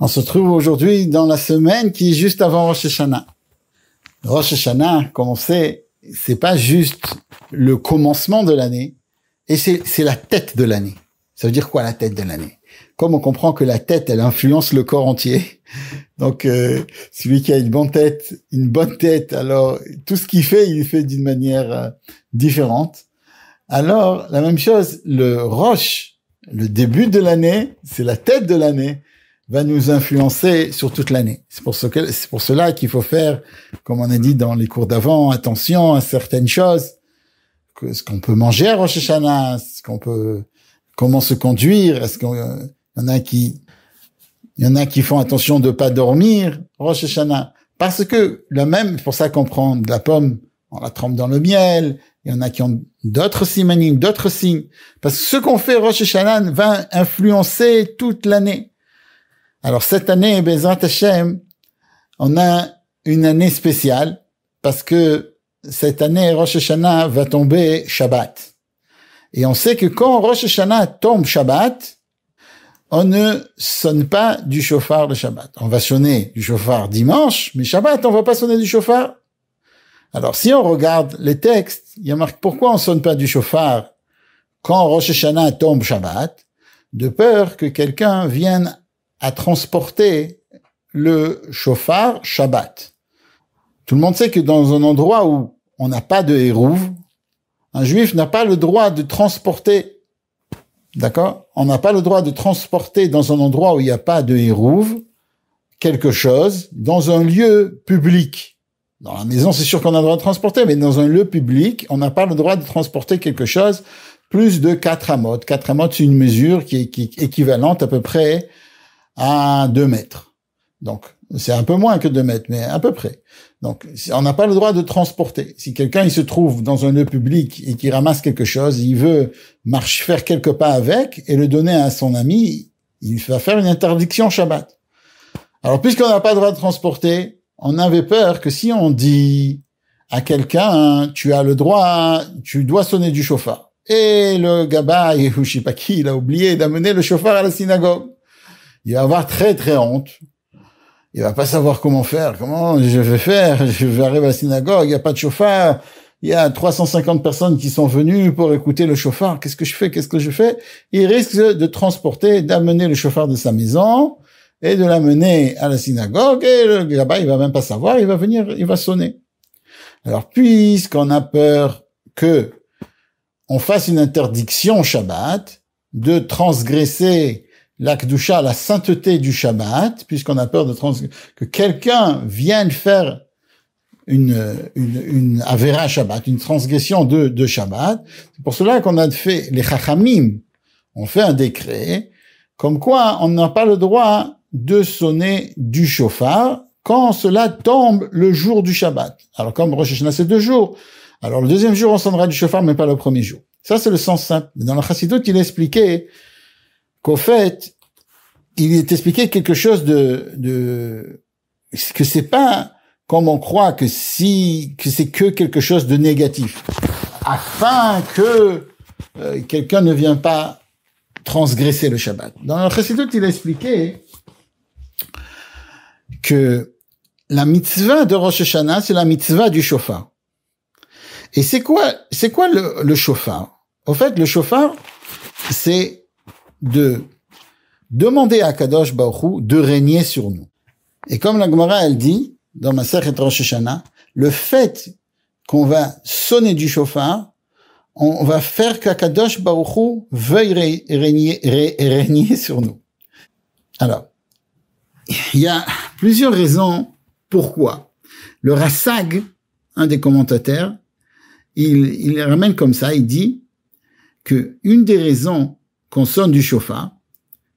On se trouve aujourd'hui dans la semaine qui est juste avant Rosh Hashanah. Rosh Hashanah, comme on sait, c'est pas juste le commencement de l'année, et c'est la tête de l'année. Ça veut dire quoi, la tête de l'année? Comme on comprend que la tête, elle influence le corps entier. Donc, celui qui a une bonne tête, alors tout ce qu'il fait, il le fait d'une manière différente. Alors, la même chose, le Rosh, le début de l'année, c'est la tête de l'année, va nous influencer sur toute l'année. C'est pour cela qu'il faut faire, comme on a dit dans les cours d'avant, attention à certaines choses, ce qu'on peut manger à Rosh Hashanah, comment se conduire, il y en a qui font attention de pas dormir Rosh Hashanah, parce que pour ça qu'on prend de la pomme, on la trempe dans le miel, il y en a qui ont d'autres simanim, d'autres signes, parce que ce qu'on fait Rosh Hashanah va influencer toute l'année. Alors cette année, Bezrat Hashem, on a une année spéciale, parce que cette année, Rosh Hashanah va tomber Shabbat. Et on sait que quand Rosh Hashanah tombe Shabbat, on ne sonne pas du shofar de Shabbat. On va sonner du shofar dimanche, mais Shabbat, on va pas sonner du shofar. Alors, si on regarde les textes, il y a marqué pourquoi on sonne pas du shofar quand Rosh Hashanah tombe Shabbat, de peur que quelqu'un vienne à transporter le shofar Shabbat. Tout le monde sait que dans un endroit où on n'a pas de hérouve, un juif n'a pas le droit de transporter, d'accord? On n'a pas le droit de transporter dans un endroit où il n'y a pas de hérouve quelque chose dans un lieu public. Dans la maison, c'est sûr qu'on a le droit de transporter, mais dans un lieu public, on n'a pas le droit de transporter quelque chose plus de 4 amot. 4 amot, c'est une mesure qui est équivalente à peu près à 2 mètres. Donc, c'est un peu moins que 2 mètres, mais à peu près. Donc, on n'a pas le droit de transporter. Si quelqu'un, il se trouve dans un lieu public et qu'il ramasse quelque chose, il veut faire quelques pas avec et le donner à son ami, il va faire une interdiction Shabbat. Alors, puisqu'on n'a pas le droit de transporter, on avait peur que si on dit à quelqu'un, tu dois sonner du shofar. Et le gabaï, ou je sais pas qui, il a oublié d'amener le shofar à la synagogue. Il va avoir très très honte. Il va pas savoir comment faire. Comment je vais faire? Je vais arriver à la synagogue, il n'y a pas de shofar. Il y a 350 personnes qui sont venues pour écouter le shofar. Qu'est-ce que je fais? Il risque d'amener le shofar de sa maison et de l'amener à la synagogue, et le gars, il va même pas savoir, il va venir, il va sonner. Alors, puisqu'on a peur que on fasse une interdiction Shabbat, de transgresser la kedusha, la sainteté du Shabbat, puisqu'on a peur que quelqu'un vienne faire une avéra Shabbat, une transgression de Shabbat. C'est pour cela qu'on a fait, les chachamim ont fait un décret, comme quoi on n'a pas le droit de sonner du shofar quand cela tombe le jour du Shabbat. Alors comme Rosh Hashanah c'est 2 jours, alors le deuxième jour on sonnera du shofar mais pas le premier jour. Ça c'est le sens simple. Mais dans la Chassidut il expliquait qu'au fait il est expliqué quelque chose que c'est pas comme on croit que c'est que quelque chose de négatif, afin que quelqu'un ne vienne pas transgresser le Shabbat. Dans la Chassidut il a expliqué que la mitzvah de Rosh Hashanah, c'est la mitzvah du shofar. Et c'est quoi le shofar? Au fait, le shofar, c'est de demander à Kadosh Baruch Hu de régner sur nous. Et comme la Gemara, elle dit, dans Masechet Rosh Hashanah, le fait qu'on va sonner du shofar, on va faire qu'Akadosh Baruch Hu veuille régner sur nous. Alors, il y a plusieurs raisons pourquoi. Le Rassag, un des commentateurs, il ramène comme ça, il dit que une des raisons qu'on sonne du shofar,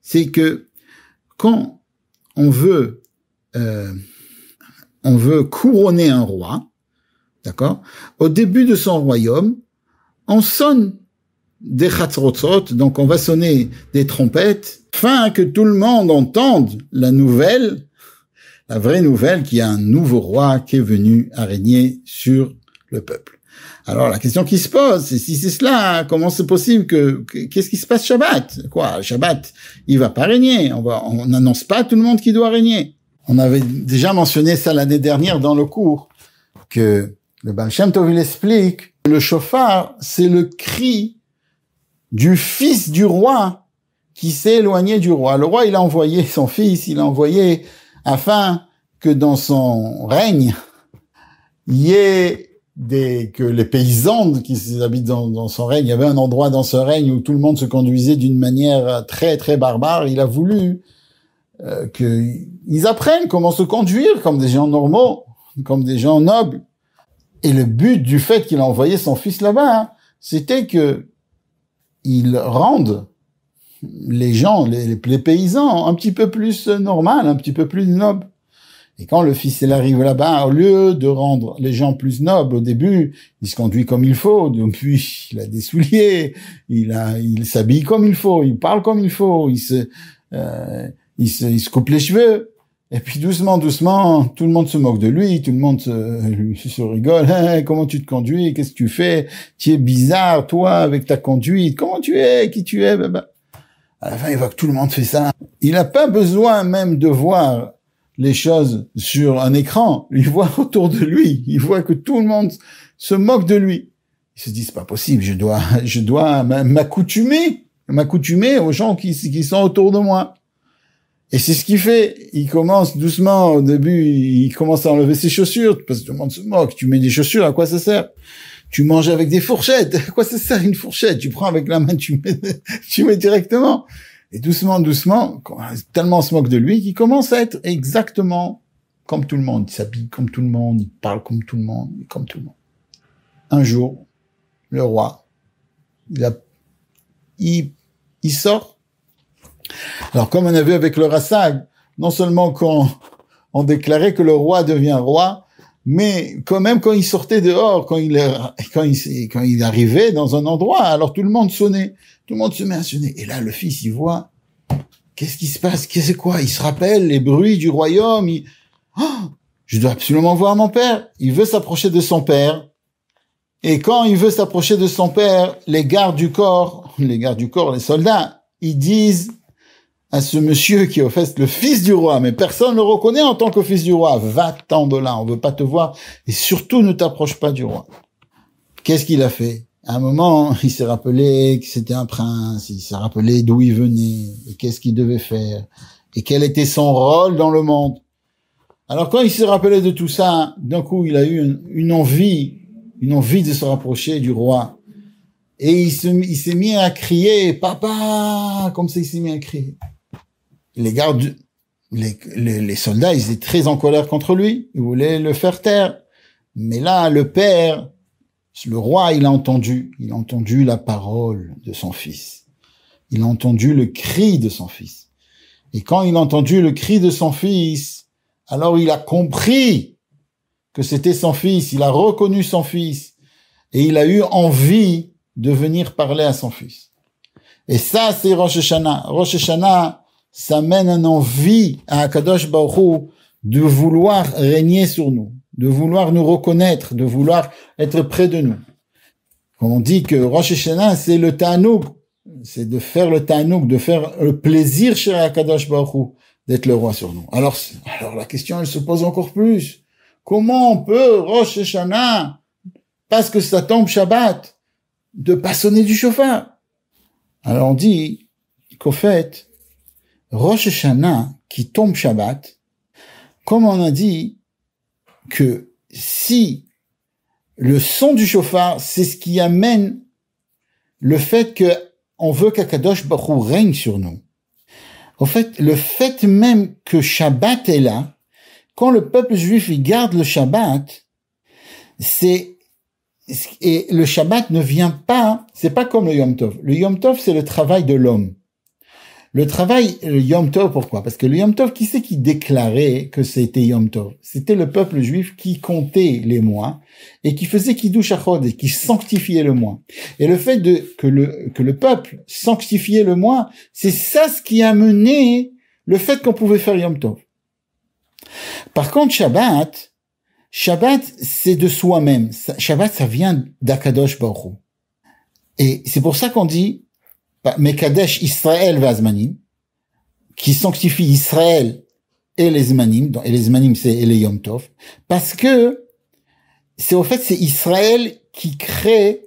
c'est que quand on veut couronner un roi, d'accord, au début de son royaume, on sonne des chatzrotzot, donc on va sonner des trompettes, afin que tout le monde entende la vraie nouvelle qu'il y a un nouveau roi qui est venu à régner sur le peuple. Alors la question qui se pose, c'est si c'est cela, comment c'est possible qu'est-ce qui se passe Shabbat? Quoi, Shabbat, il va pas régner. On n'annonce pas à tout le monde qui doit régner. On avait déjà mentionné ça l'année dernière dans le cours, que le Baal Shem Tov, il explique, le shofar, c'est le cri du fils du roi qui s'est éloigné du roi. Le roi, il a envoyé son fils, il a envoyé afin que dans son règne, il y ait que les paysans qui habitent dans son règne, il y avait un endroit dans ce règne où tout le monde se conduisait d'une manière très, très barbare. Il a voulu qu'ils apprennent comment se conduire comme des gens normaux, comme des gens nobles. Et le but du fait qu'il a envoyé son fils là-bas, c'était que il rende les gens, les paysans, un petit peu plus normal, un petit peu plus nobles. Et quand le fils il arrive là-bas, au lieu de rendre les gens plus nobles au début, il se conduit comme il faut, puis il a des souliers, il s'habille comme il faut, il parle comme il faut, il se coupe les cheveux. Et puis doucement, tout le monde se moque de lui, tout le monde se rigole. Hey, comment tu te conduis? Qu'est-ce que tu fais? Tu es bizarre, toi, avec ta conduite. Comment tu es? Qui tu es? Bah. À la fin, il voit que tout le monde fait ça. Il n'a pas besoin même de voir les choses sur un écran. Il voit autour de lui. Il voit que tout le monde se moque de lui. Il se dit, c'est pas possible. Je dois m'accoutumer aux gens qui sont autour de moi. Et c'est ce qu'il fait. Il commence doucement, au début, il commence à enlever ses chaussures, parce que tout le monde se moque. Tu mets des chaussures, à quoi ça sert? Tu manges avec des fourchettes. À quoi ça sert une fourchette? Tu prends avec la main, tu mets directement. Et doucement, tellement on se moque de lui qu'il commence à être exactement comme tout le monde. Il s'habille comme tout le monde, il parle comme tout le monde, comme tout le monde. Un jour, le roi, il sort. Alors, comme on a vu avec le Rassag, non seulement quand on déclarait que le roi devient roi, mais quand même quand il sortait dehors, quand il arrivait dans un endroit, alors tout le monde sonnait, tout le monde se met à sonner. Et là, le fils, il voit, qu'est-ce qui se passe? C'est quoi? Il se rappelle les bruits du royaume. Je dois absolument voir mon père. Il veut s'approcher de son père. Et quand il veut s'approcher de son père, les gardes du corps, les soldats, ils disent à ce monsieur qui est au fait le fils du roi, mais personne ne le reconnaît en tant que fils du roi. Va-t'en de là, on veut pas te voir, et surtout ne t'approche pas du roi. Qu'est-ce qu'il a fait? À un moment, il s'est rappelé que c'était un prince, il s'est rappelé d'où il venait, et qu'est-ce qu'il devait faire, et quel était son rôle dans le monde. Alors quand il s'est rappelé de tout ça, d'un coup, il a eu une envie de se rapprocher du roi. Et il s'est mis à crier, papa, comme ça il s'est mis à crier. Les gardes, les soldats, ils étaient très en colère contre lui. Ils voulaient le faire taire. Mais là, le père, le roi, il a entendu la parole de son fils. Il a entendu le cri de son fils. Et quand il a entendu le cri de son fils, alors il a compris que c'était son fils. Il a reconnu son fils. Et il a eu envie de venir parler à son fils. Et ça, c'est Rosh Hashanah. Rosh Hashanah, ça mène une envie à Akadosh Baruch Hu de vouloir régner sur nous, de vouloir nous reconnaître, de vouloir être près de nous. On dit que Rosh Hashanah, c'est le ta'anoug, c'est de faire le ta'anoug, de faire le plaisir chez Akadosh Baruch Hu d'être le roi sur nous. Alors la question, elle se pose encore plus. Comment on peut, Rosh Hashanah, parce que ça tombe Shabbat, de pas sonner du shofar? Alors on dit qu'au fait, Rosh Hashanah qui tombe Shabbat, comme on a dit que si le son du shofar, c'est ce qui amène le fait que on veut qu'Akadosh Baruch Hu règne sur nous. Au fait, le fait même que Shabbat est là, quand le peuple juif il garde le Shabbat, et le Shabbat ne vient pas, c'est pas comme le Yom Tov. Le Yom Tov, c'est le travail de l'homme. Le Yom Tov, pourquoi? Parce que le Yom Tov, qui c'est qui déclarait que c'était Yom Tov? C'était le peuple juif qui comptait les mois et qui faisait Kiddush HaChod et qui sanctifiait le mois. Et le fait que le peuple sanctifiait le mois, c'est ça ce qui a mené le fait qu'on pouvait faire Yom Tov. Par contre, Shabbat, Shabbat, c'est de soi-même. Shabbat, ça vient d'Akadosh Baruch Hu. Et c'est pour ça qu'on dit, Mekadesh Israël vazmanim, qui sanctifie Israël et les Zmanim, et les Zmanim c'est et les Yom Tov, parce que c'est Israël qui crée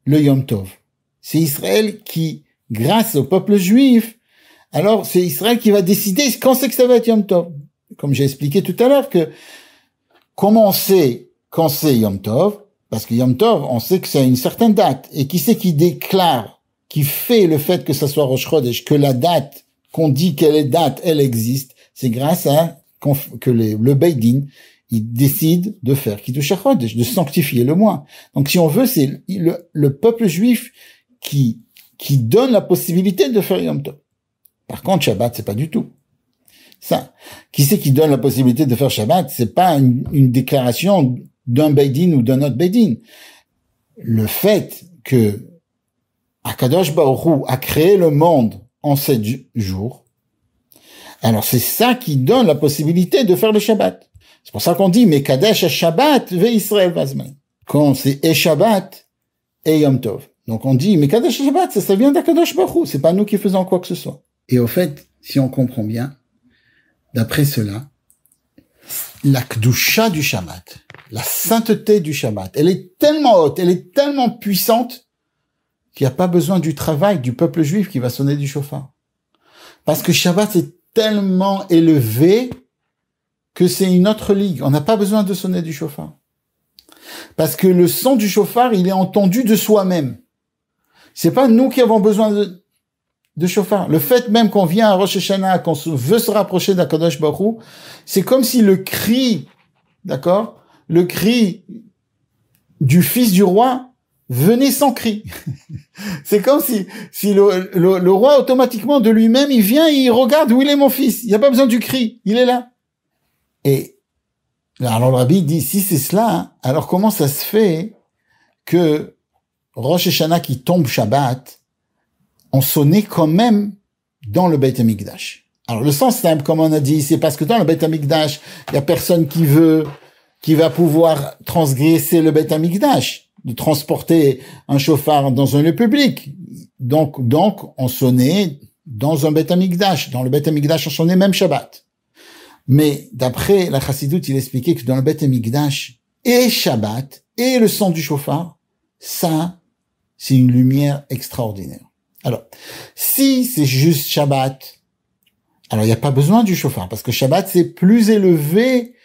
le Yom Tov. C'est Israël qui, grâce au peuple juif, alors c'est Israël qui va décider quand c'est que ça va être Yom Tov. Comme j'ai expliqué tout à l'heure que comment on sait quand c'est Yom Tov, parce que Yom Tov, on sait que c'est à une certaine date, et qui c'est qui déclare, qui fait le fait que ça soit Rosh Chodesh, que la date, qu'on dit quelle date, elle existe, c'est grâce à que le Beit Din, il décide de faire Kiddush HaChodesh, de sanctifier le mois. Donc si on veut, c'est le peuple juif qui donne la possibilité de faire Yom Tov. Par contre, Shabbat, c'est pas du tout ça. Qui c'est qui donne la possibilité de faire Shabbat? C'est pas une déclaration d'un Beit Din ou d'un autre Beit Din. Le fait que Akadosh Baruch Hu a créé le monde en 7 jours, alors c'est ça qui donne la possibilité de faire le Shabbat. C'est pour ça qu'on dit Mekadesh ha-Shabbat ve Israël vazman. Quand c'est et Shabbat et Yom Tov. Donc on dit Mekadesh ha-Shabbat, ça vient d'Akadosh Baruch Hu, c'est pas nous qui faisons quoi que ce soit. Et au fait, si on comprend bien, d'après cela, la Kedusha du Shabbat, la sainteté du Shabbat, elle est tellement haute, elle est tellement puissante qu'il n'y a pas besoin du travail du peuple juif qui va sonner du chauffard. Parce que Shabbat est tellement élevé que c'est une autre ligue. On n'a pas besoin de sonner du chauffard. Parce que le son du chauffard, il est entendu de soi-même. C'est pas nous qui avons besoin de chauffard. Le fait même qu'on vient à Rosh Hashanah, qu'on veut se rapprocher d'Akadosh Baruch Hu, c'est comme si le cri, d'accord, le cri du fils du roi venait sans cri. C'est comme si le roi automatiquement de lui-même, il vient et il regarde où il est mon fils. Il n'y a pas besoin du cri, il est là. Et alors le rabbi dit, si c'est cela, alors comment ça se fait que Rosh Hashanah qui tombe Shabbat, on sonnait quand même dans le Beit HaMikdash. Alors le sens simple, comme on a dit, c'est parce que dans le Beit HaMikdash, il y a personne qui va pouvoir transgresser le Beit HaMikdash, de transporter un chauffard dans un lieu public. Donc on sonnait dans un Beit HaMikdash. Dans le Beit HaMikdash, on sonnait même Shabbat. Mais d'après la Chassidoute, il expliquait que dans le Beit HaMikdash, et Shabbat, et le son du chauffard, ça, c'est une lumière extraordinaire. Alors, si c'est juste Shabbat, alors il n'y a pas besoin du chauffard, parce que Shabbat, c'est plus élevé.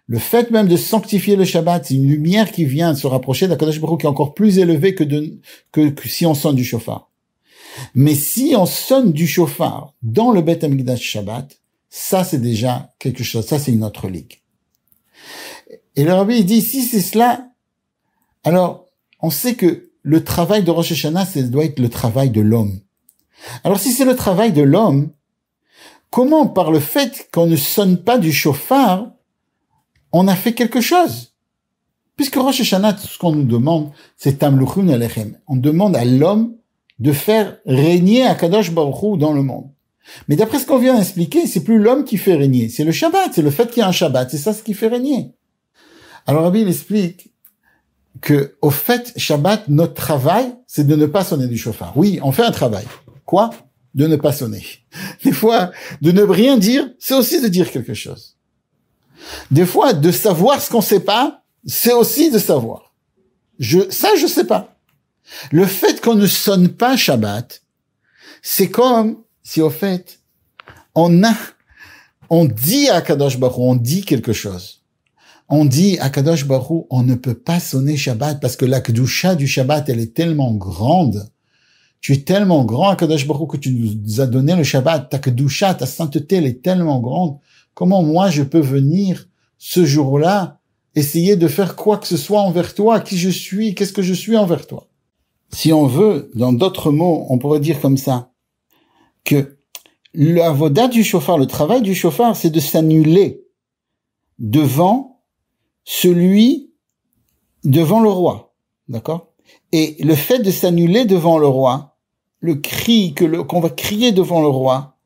Le fait même de sanctifier le Shabbat, c'est une lumière qui vient de se rapprocher d'Akadosh Baruch Hu, qui est encore plus élevée que si on sonne du chauffard. Mais si on sonne du chauffard dans le Beit HaMikdash Shabbat, ça c'est déjà quelque chose, ça c'est une autre ligue. Et le rabbi il dit, si c'est cela, alors on sait que le travail de Rosh Hashanah, ça doit être le travail de l'homme. Alors si c'est le travail de l'homme, comment par le fait qu'on ne sonne pas du chauffard, on a fait quelque chose? Puisque Rosh Hashanah, tout ce qu'on nous demande, c'est Tamluchun Alechem. On demande à l'homme de faire régner Akadosh Baruch Hu dans le monde. Mais d'après ce qu'on vient d'expliquer, c'est plus l'homme qui fait régner, c'est le Shabbat, c'est le fait qu'il y a un Shabbat, c'est ça ce qui fait régner. Alors Rabbi il explique que au fait Shabbat, notre travail, c'est de ne pas sonner du chauffard. Oui, on fait un travail. Quoi? De ne pas sonner. Des fois, de ne rien dire, c'est aussi de dire quelque chose. Des fois, de savoir ce qu'on sait pas, c'est aussi de savoir. Je sais pas. Le fait qu'on ne sonne pas Shabbat, c'est comme si au fait, on dit à Kadosh Baruch Hu, on dit quelque chose. On dit à Kadosh Baruch Hu, on ne peut pas sonner Shabbat parce que la Kedusha du Shabbat, elle est tellement grande. Tu es tellement grand à Kadosh Baruch Hu que tu nous as donné le Shabbat. Ta Kedusha, ta sainteté, elle est tellement grande. Comment moi je peux venir ce jour-là essayer de faire quoi que ce soit envers toi? Qui je suis? Qu'est-ce que je suis envers toi? Si on veut, dans d'autres mots, on pourrait dire comme ça, que l'avodat du chauffard, le travail du chauffard, c'est de s'annuler devant le roi. D'accord? Et le fait de s'annuler devant le roi, le cri qu'on va crier devant le roi,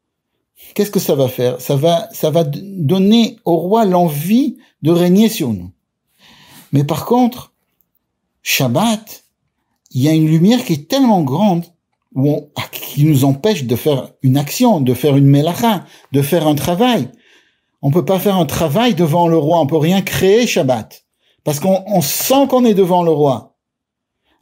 qu'est-ce que ça va faire? Ça va donner au roi l'envie de régner sur nous. Mais par contre, Shabbat, il y a une lumière qui est tellement grande qui nous empêche de faire une action, de faire une melacha, de faire un travail. On peut pas faire un travail devant le roi, on peut rien créer Shabbat. Parce qu'on sent qu'on est devant le roi.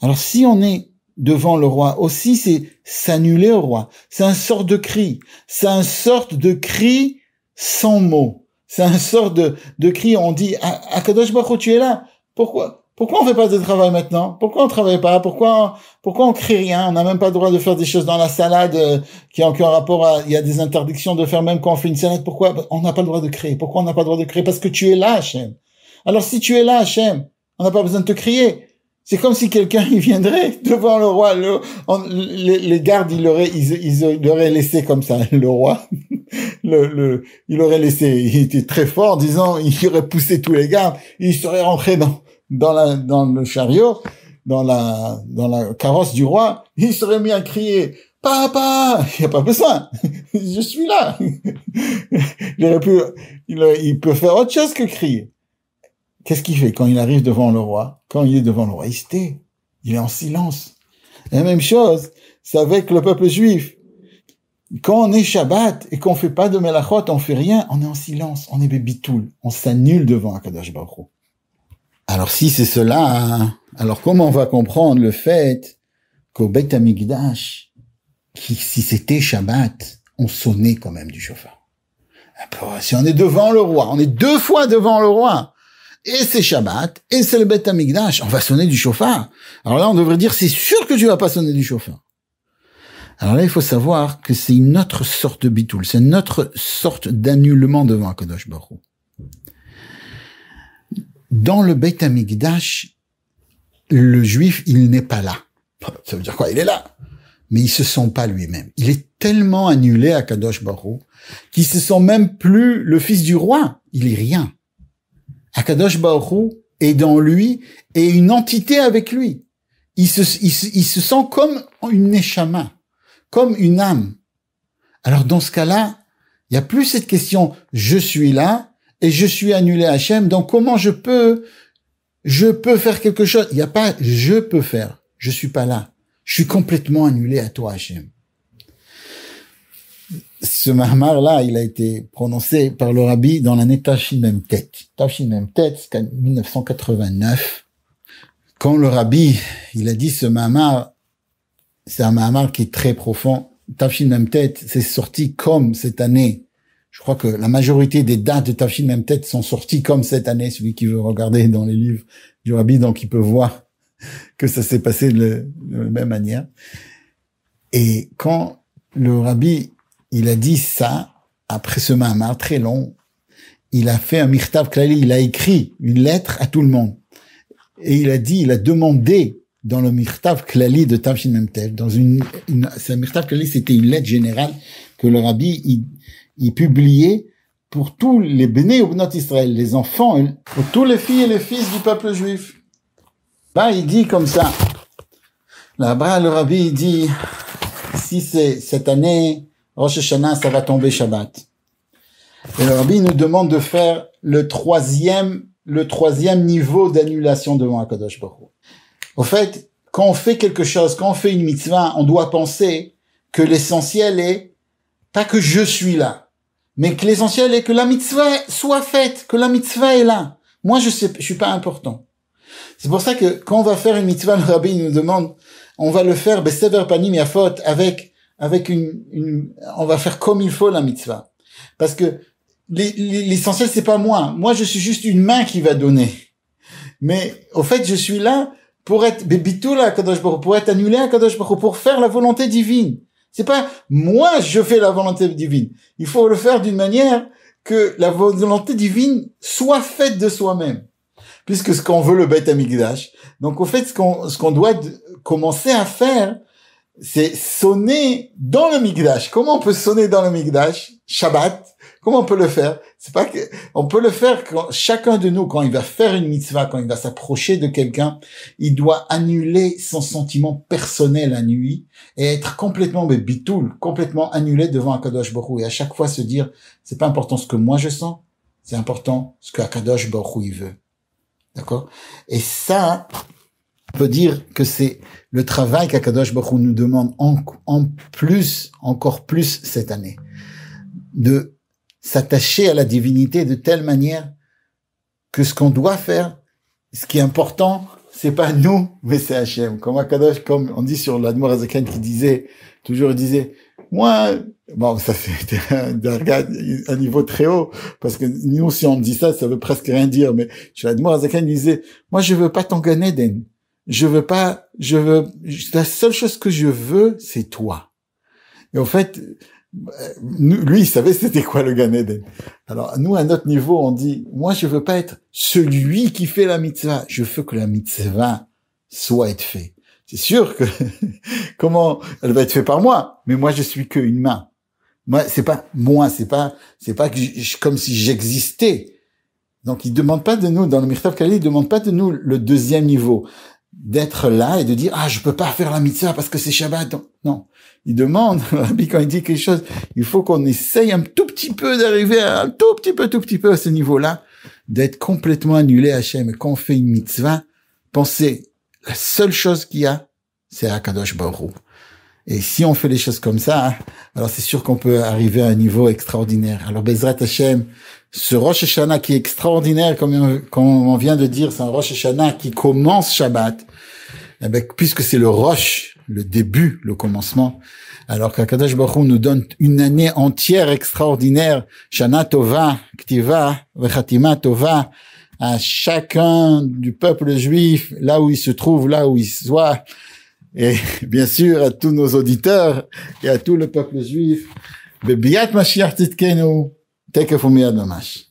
Alors si on est devant le roi aussi, c'est s'annuler au roi. C'est un sort de cri. C'est un sorte de cri sans mots. C'est un sort de cri, on dit, Akadosh Baruch Hu, tu es là. Pourquoi on fait pas de travail maintenant? Pourquoi on travaille pas? Pourquoi on crée rien? On n'a même pas le droit de faire des choses dans la salade qui ont aucun rapport il y a des interdictions de faire même quand on fait une salade. Pourquoi on n'a pas le droit de créer? Pourquoi on n'a pas le droit de créer? Parce que tu es là, Hachem. Alors si tu es là, Hachem, on n'a pas besoin de te crier. C'est comme si quelqu'un, il viendrait devant le roi, les gardes, ils l'auraient laissé comme ça, le roi. Il aurait laissé, il était très fort en disant, il aurait poussé tous les gardes, il serait rentré dans le chariot, dans la carrosse du roi, il serait mis à crier, papa, il n'y a pas besoin, je suis là. Il peut faire autre chose que crier. Qu'est-ce qu'il fait quand il arrive devant le roi? Quand il est devant le roi, il se tait. Il est en silence. La même chose, c'est avec le peuple juif. Quand on est Shabbat et qu'on fait pas de melachot, on fait rien, on est en silence, on est bébitoul, on s'annule devant Akadosh Baruch Hu. Alors si c'est cela, alors comment on va comprendre le fait qu'au Beit HaMikdash, si c'était Shabbat, on sonnait quand même du shofar? Si on est devant le roi, on est 2 fois devant le roi, et c'est Shabbat, et c'est le Beit HaMikdash, on va sonner du shofar. Alors là, on devrait dire, c'est sûr que tu vas pas sonner du shofar. Alors là, il faut savoir que c'est une autre sorte de bitoul, c'est une autre sorte d'annulement devant Akadosh Baruch Hu. Dans le Beit HaMikdash, le juif, il n'est pas là. Ça veut dire quoi? Il est là. Mais il se sent pas lui-même. Il est tellement annulé à Akadosh Baruch Hu qu'il se sent même plus le fils du roi. Il est rien. Akadosh Baruch Hu est dans lui et une entité avec lui. Il se sent comme une neshama, comme une âme. Alors dans ce cas-là, il n'y a plus cette question « je suis là et je suis annulé à Hachem, donc comment je peux faire quelque chose ?» Il n'y a pas « je peux faire », je suis pas là. Je suis complètement annulé à toi, Hachem. Ce mahmar-là, il a été prononcé par le rabbi dans l'année Tafshin Mem Tet. Tafshin Mem Tet, c'est 1989. Quand le rabbi, il a dit ce mahmar, c'est un mahmar qui est très profond. Tafshin Mem Tet, c'est sorti comme cette année. Je crois que la majorité des dates de Tafshin Mem Tet sont sorties comme cette année. Celui qui veut regarder dans les livres du rabbi, donc il peut voir que ça s'est passé de la même manière. Et quand le rabbi, il a dit ça, après ce mahmar très long, il a fait un mirtav klali, il a écrit une lettre à tout le monde. Et il a demandé dans le mirtav klali de Tafshin Mem Tet, ce mirtav klali, c'était une lettre générale que le rabbi, il publiait pour tous les béné ou benot Israël, les enfants, pour tous les filles et les fils du peuple juif. Bah, il dit comme ça. Là-bas, le rabbi, il dit, si c'est cette année, Rosh Hashanah, ça va tomber Shabbat. Et le rabbi nous demande de faire le troisième niveau d'annulation devant Akadosh Baruch Hu. Au fait, quand on fait quelque chose, quand on fait une mitzvah, on doit penser que l'essentiel est, pas que je suis là, mais que l'essentiel est que la mitzvah soit faite, que la mitzvah est là. Moi, je suis pas important. C'est pour ça que quand on va faire une mitzvah, le rabbi nous demande, on va le faire besever panim yafot avec on va faire comme il faut la mitzvah. Parce que l'essentiel c'est pas moi. Moi, je suis juste une main qui va donner. Mais au fait, je suis là pour être bebitul à Kadosh Baruch Hu, pour être annulé à Kadosh Baruch Hu, pour faire la volonté divine. C'est pas moi je fais la volonté divine. Il faut le faire d'une manière que la volonté divine soit faite de soi-même. Puisque ce qu'on veut le Beit HaMikdash. Donc, au fait, ce qu'on doit commencer à faire, c'est sonner dans le Mikdash. Comment on peut sonner dans le Mikdash? Shabbat. Comment on peut le faire? C'est pas que, on peut le faire quand chacun de nous, quand il va faire une mitzvah, quand il va s'approcher de quelqu'un, il doit annuler son sentiment personnel à nuit et être complètement bitoul, complètement annulé devant Akadosh Baruch Hu. Et à chaque fois se dire, c'est pas important ce que moi je sens, c'est important ce que Akadosh Baruch Hu il veut. D'accord? Et ça, on peut dire que c'est le travail qu'Akadosh Baruch Hu nous demande en plus, encore plus cette année. De s'attacher à la divinité de telle manière que ce qu'on doit faire, ce qui est important, c'est pas nous, mais c'est Hachem. Comme Akadosh, comme on dit sur l'Admor Azaken qui disait, toujours il disait, moi, bon, ça c'était un niveau très haut, parce que nous, si on dit ça, ça veut presque rien dire, mais sur l'Admor Azaken, il disait, moi, je veux pas ton Gan Eden. La seule chose que je veux, c'est toi. Et en fait, lui, il savait c'était quoi le Gan Eden. Alors, nous, à notre niveau, on dit, moi, je veux pas être celui qui fait la mitzvah. Je veux que la mitzvah soit être faite. C'est sûr que, comment, elle va être faite par moi, mais moi, je suis qu'une main. Moi, c'est pas que comme si j'existais. Donc, il demande pas de nous, dans le Mirtav Kali, il demande pas de nous le deuxième niveau. D'être là et de dire, je peux pas faire la mitzvah parce que c'est Shabbat. Non. Il demande, Rabbi, quand il dit quelque chose, il faut qu'on essaye un tout petit peu d'arriver à un tout petit peu à ce niveau-là, d'être complètement annulé à Hachem. Et quand on fait une mitzvah, pensez, la seule chose qu'il y a, c'est Akadosh Baruch Hu. Et si on fait les choses comme ça, alors c'est sûr qu'on peut arriver à un niveau extraordinaire. Alors Bezrat Hashem, ce Rosh Hashanah qui est extraordinaire, comme on vient de dire, c'est un Rosh Hashanah qui commence Shabbat. Eh ben, puisque c'est le Rosh, le début, le commencement, alors qu'Akadosh Baruch Hu nous donne une année entière extraordinaire, Shana Tova, Ktiva, Vechatima Tova, à chacun du peuple juif, là où il se trouve, là où il soit, et bien sûr à tous nos auditeurs et à tout le peuple juif. Bebiat Mashiach Titkenu, Tekef Umiyad Mamash.